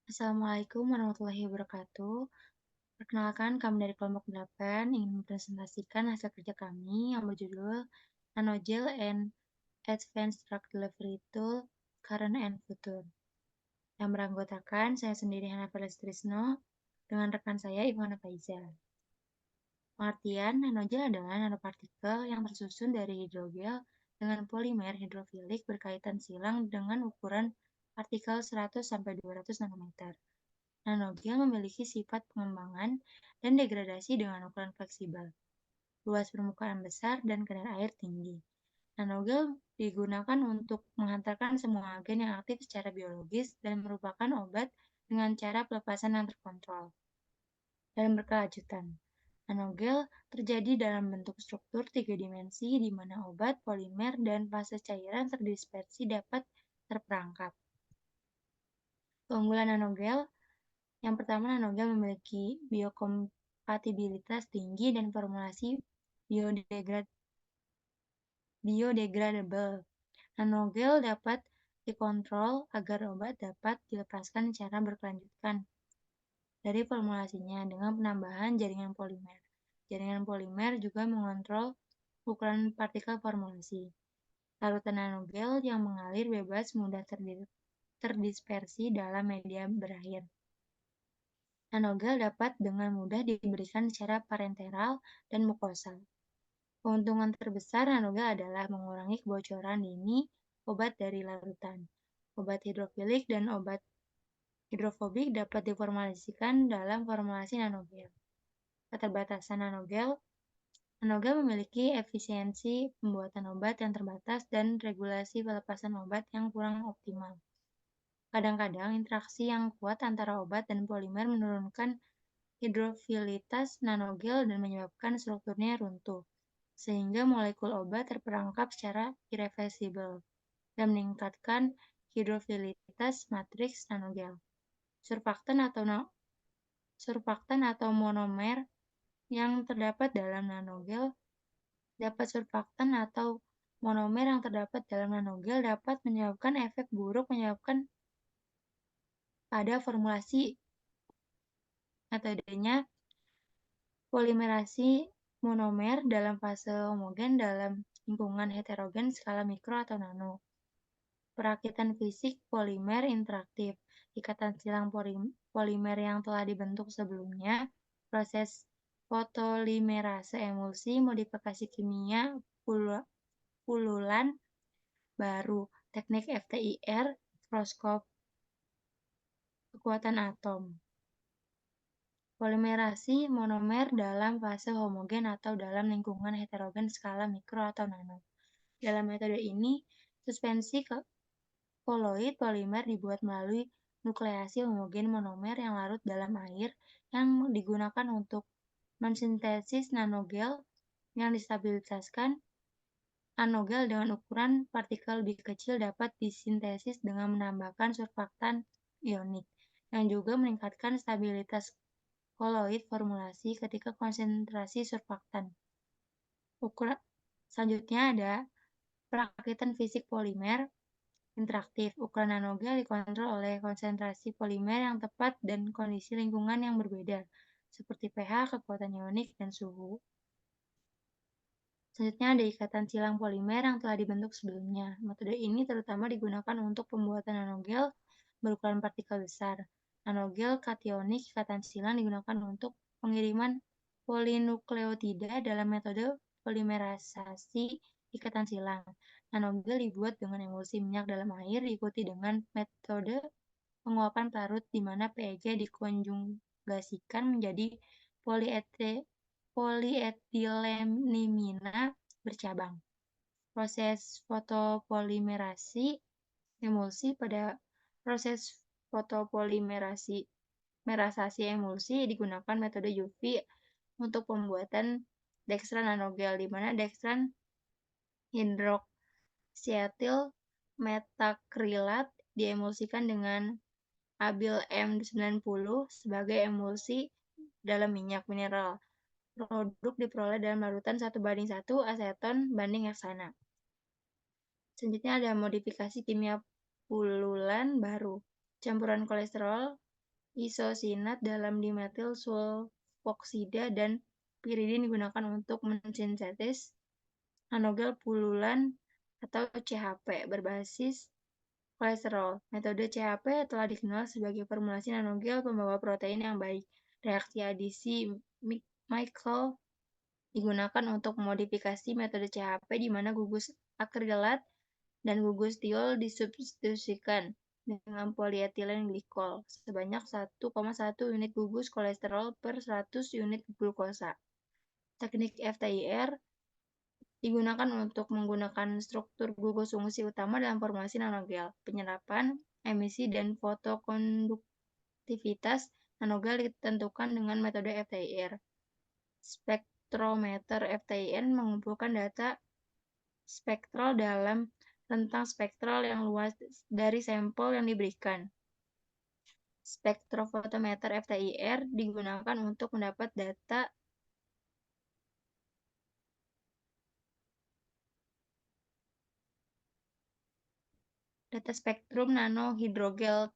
Assalamualaikum warahmatullahi wabarakatuh. Perkenalkan, kami dari kelompok 8 ingin mempresentasikan hasil kerja kami yang berjudul Nanogel and Advanced Drug Delivery Tool Current and Future, yang beranggotakan saya sendiri Hana Trisno dengan rekan saya Ivana Faiza. Pengertian nanogel adalah nanopartikel yang tersusun dari hidrogel dengan polimer hidrofilik berkaitan silang dengan ukuran partikel 100-200 nanometer. Nanogel memiliki sifat pengembangan dan degradasi dengan ukuran fleksibel, luas permukaan besar, dan kadar air tinggi. Nanogel digunakan untuk menghantarkan semua agen yang aktif secara biologis dan merupakan obat dengan cara pelepasan yang terkontrol. Dalam berkelanjutan, nanogel terjadi dalam bentuk struktur 3 dimensi di mana obat, polimer, dan fase cairan terdispersi dapat terperangkap. Keunggulan nanogel yang pertama, nanogel memiliki biokompatibilitas tinggi dan formulasi biodegradable. Nanogel dapat dikontrol agar obat dapat dilepaskan secara berkelanjutan dari formulasinya dengan penambahan jaringan polimer. Jaringan polimer juga mengontrol ukuran partikel formulasi. Larutan nanogel yang mengalir bebas mudah terdispersi dalam media berair. Nanogel dapat dengan mudah diberikan secara parenteral dan mukosal. Keuntungan terbesar nanogel adalah mengurangi kebocoran dini obat dari larutan. Obat hidrofilik dan obat hidrofobik dapat diformulasikan dalam formulasi nanogel. Keterbatasan nanogel memiliki efisiensi pembuatan obat yang terbatas dan regulasi pelepasan obat yang kurang optimal. Kadang-kadang interaksi yang kuat antara obat dan polimer menurunkan hidrofilitas nanogel dan menyebabkan strukturnya runtuh, sehingga molekul obat terperangkap secara irreversibel dan meningkatkan hidrofilitas matriks nanogel. Surfaktan atau monomer yang terdapat dalam nanogel dapat menyebabkan efek buruk pada formulasi. Metodenya polimerasi monomer dalam fase homogen dalam lingkungan heterogen skala mikro atau nano. Perakitan fisik polimer interaktif, ikatan silang polimer yang telah dibentuk sebelumnya, proses fotolimerase emulsi, modifikasi kimia pululan baru, teknik FTIR, mikroskop kekuatan atom. Polimerasi monomer dalam fase homogen atau dalam lingkungan heterogen skala mikro atau nano. Dalam metode ini, suspensi koloid polimer dibuat melalui nukleasi homogen monomer yang larut dalam air yang digunakan untuk mensintesis nanogel yang distabilisaskan. Nanogel dengan ukuran partikel lebih kecil dapat disintesis dengan menambahkan surfaktan ionik yang juga meningkatkan stabilitas koloid formulasi ketika konsentrasi surfaktan. Selanjutnya ada perakitan fisik polimer interaktif. Ukuran nanogel dikontrol oleh konsentrasi polimer yang tepat dan kondisi lingkungan yang berbeda, seperti pH, kekuatan ionik, dan suhu. Selanjutnya ada ikatan silang polimer yang telah dibentuk sebelumnya. Metode ini terutama digunakan untuk pembuatan nanogel berukuran partikel besar. Nanogel kationik ikatan silang digunakan untuk pengiriman polinukleotida dalam metode polimerasasi ikatan silang. Nanogel dibuat dengan emulsi minyak dalam air diikuti dengan metode penguapan pelarut di mana PEG dikonjugasikan menjadi polietilenimina bercabang. Proses fotopolimerasi emulsi. Pada proses fotopolimerasi emulsi digunakan metode UV untuk pembuatan dextran nanogel, di mana dextran hidroksietil metakrilat diemulsikan dengan abil M90 sebagai emulsi dalam minyak mineral. Produk diperoleh dalam larutan 1:1 aseton banding heksana. Selanjutnya ada modifikasi kimia pululan baru. Campuran kolesterol isosinat dalam dimetil sulfoksida dan piridin digunakan untuk mensintetis nanogel pululan atau CHP berbasis kolesterol. Metode CHP telah dikenal sebagai formulasi nanogel pembawa protein yang baik. Reaksi adisi Michael digunakan untuk memodifikasi metode CHP di mana gugus akrilat dan gugus tiol disubstitusikan dengan polietilen glikol sebanyak 1,1 unit gugus kolesterol per 100 unit glukosa. Teknik FTIR digunakan untuk menggunakan struktur gugus fungsi utama dalam formulasi nanogel. Penyerapan, emisi, dan fotokonduktivitas nanogel ditentukan dengan metode FTIR. Spektrometer FTIR mengumpulkan data spektral dalam rentang spektral yang luas dari sampel yang diberikan. Spektrofotometer FTIR digunakan untuk mendapat data spektrum nanohidrogel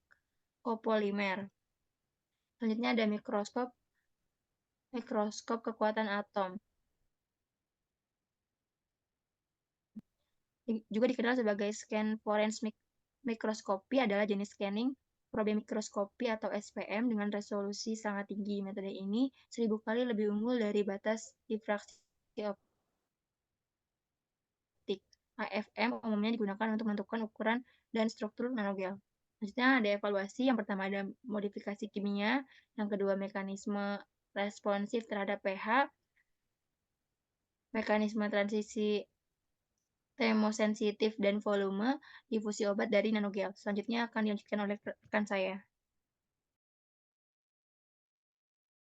kopolimer. Selanjutnya ada mikroskop kekuatan atom. Juga dikenal sebagai scan forensik mikroskopi adalah jenis scanning probe mikroskopi atau SPM dengan resolusi sangat tinggi. Metode ini 1000 kali lebih unggul dari batas difraksi optik. AFM umumnya digunakan untuk menentukan ukuran dan struktur nanogel. Selanjutnya ada evaluasi. Yang pertama ada modifikasi kimia, yang kedua mekanisme responsif terhadap pH, mekanisme transisi termosensitif dan volume, difusi obat dari nanogel. Selanjutnya akan dilanjutkan oleh rekan saya.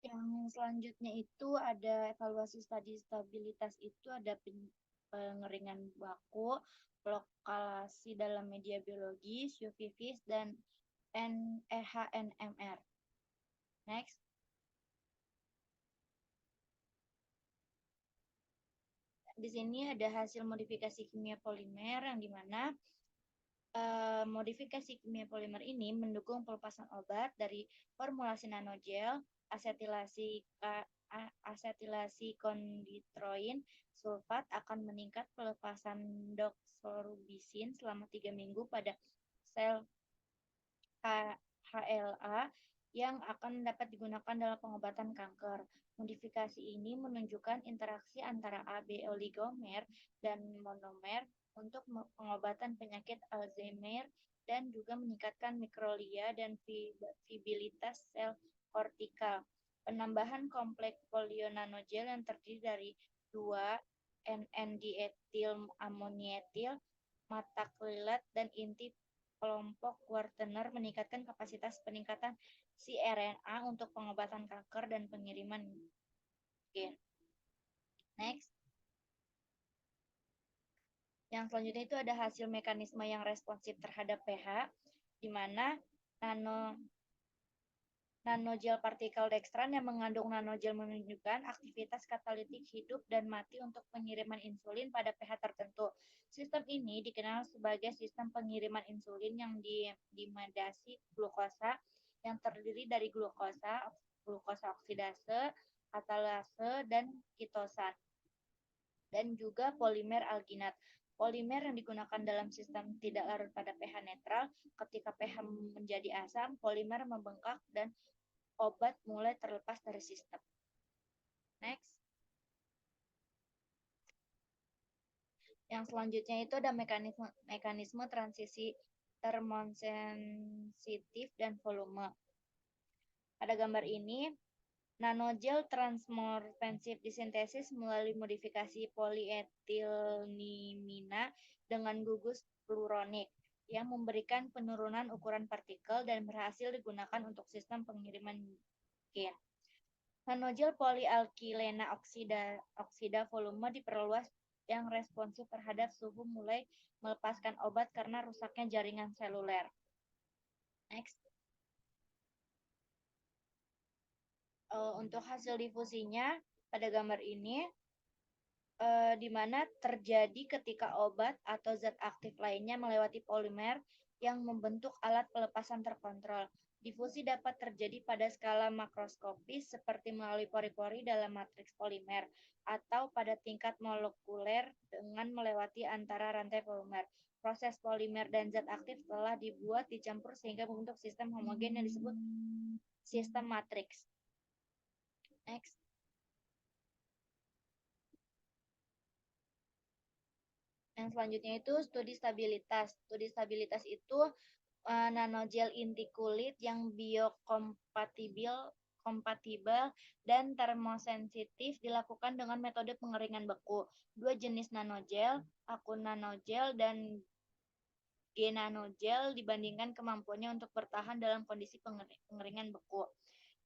Yang selanjutnya itu ada evaluasi stabilitas itu ada pengeringan baku, lokalasi dalam media biologis, UV-Vis, dan EHNMR. Next. Di sini ada hasil modifikasi kimia polimer yang dimana modifikasi kimia polimer ini mendukung pelepasan obat dari formulasi nanogel, asetilasi konditroin sulfat akan meningkat pelepasan doxorubicin selama 3 minggu pada sel HLA yang akan dapat digunakan dalam pengobatan kanker. Modifikasi ini menunjukkan interaksi antara AB oligomer dan monomer untuk pengobatan penyakit Alzheimer dan juga meningkatkan mikrolia dan fibilitas sel kortikal. Penambahan kompleks polionanogel yang terdiri dari 2 NN-dietil amonietil, matakrilat, dan inti kelompok kuartener meningkatkan kapasitas peningkatan cRNA untuk pengobatan kanker dan pengiriman gen. Next. Yang selanjutnya itu ada hasil mekanisme yang responsif terhadap pH, di mana nanogel partikel dextran yang mengandung nanogel menunjukkan aktivitas katalitik hidup dan mati untuk pengiriman insulin pada pH tertentu. Sistem ini dikenal sebagai sistem pengiriman insulin yang dimedasi glukosa yang terdiri dari glukosa oksidase, katalase, dan kitosan, dan juga polimer alginat. Polimer yang digunakan dalam sistem tidak larut pada pH netral, ketika pH menjadi asam, polimer membengkak dan obat mulai terlepas dari sistem. Next. Yang selanjutnya itu ada mekanisme transisi termosensitif dan volume. Pada gambar ini, nanogel transmorfensif disintesis melalui modifikasi polietilnimina dengan gugus fluoronik yang memberikan penurunan ukuran partikel dan berhasil digunakan untuk sistem pengiriman gen. Nanogel polialkilena oksida volume diperluas yang responsif terhadap suhu mulai melepaskan obat karena rusaknya jaringan seluler. Next. Untuk hasil difusinya pada gambar ini, di mana terjadi ketika obat atau zat aktif lainnya melewati polimer yang membentuk alat pelepasan terkontrol. Difusi dapat terjadi pada skala makroskopis seperti melalui pori-pori dalam matriks polimer atau pada tingkat molekuler dengan melewati antara rantai polimer. Proses polimer dan zat aktif telah dibuat dicampur sehingga membentuk sistem homogen yang disebut sistem matriks. Next. Yang selanjutnya itu studi stabilitas. Studi stabilitas itu nanogel inti kulit yang kompatibel dan termosensitif dilakukan dengan metode pengeringan beku. Dua jenis nanogel, akun nanogel dan G-nanogel dibandingkan kemampuannya untuk bertahan dalam kondisi pengeringan beku.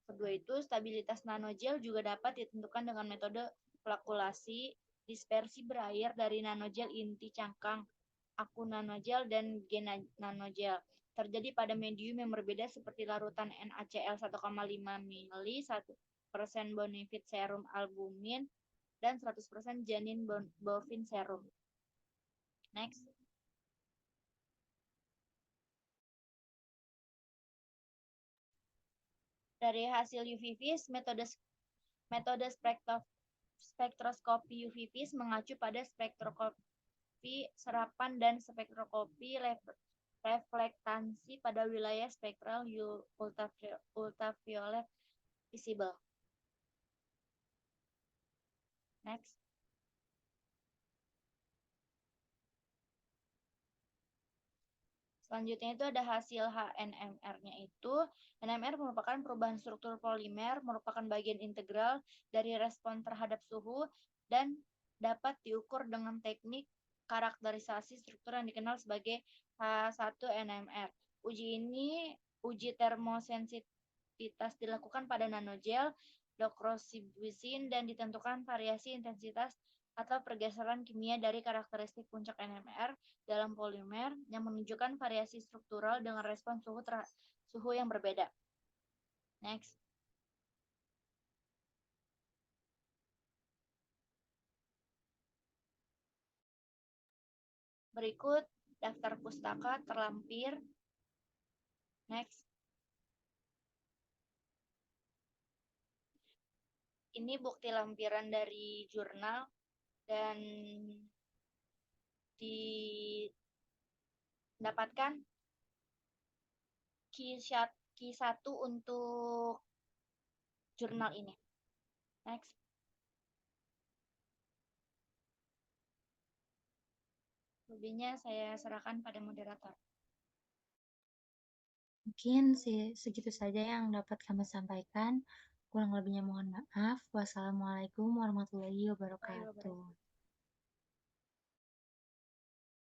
Kedua itu, stabilitas nanogel juga dapat ditentukan dengan metode flakulasi, dispersi berair dari nanogel inti cangkang, akun nanogel, dan G-nanogel. Terjadi pada medium yang berbeda seperti larutan NaCl 1,5 ml, 1% bonafide serum albumin, dan 100% janin bovin serum. Next. Dari hasil UV-Vis, metode spektroskopi UV-Vis mengacu pada spektroskopi serapan dan spektroskopi reflektansi pada wilayah spektral ultraviolet visible. Next. Selanjutnya itu ada hasil HNMR-nya itu. NMR merupakan perubahan struktur polimer, merupakan bagian integral dari respon terhadap suhu, dan dapat diukur dengan teknik karakterisasi struktur yang dikenal sebagai H1NMR. Uji termosensitivitas dilakukan pada nanogel, doxorubicin, dan ditentukan variasi intensitas atau pergeseran kimia dari karakteristik puncak NMR dalam polimer yang menunjukkan variasi struktural dengan respon suhu yang berbeda. Next. Berikut daftar pustaka terlampir. Next. Ini bukti lampiran dari jurnal dan didapatkan Q1 untuk jurnal ini. Next. Lebihnya saya serahkan pada moderator. Mungkin segitu saja yang dapat kami sampaikan. Kurang lebihnya mohon maaf. Wassalamualaikum warahmatullahi wabarakatuh.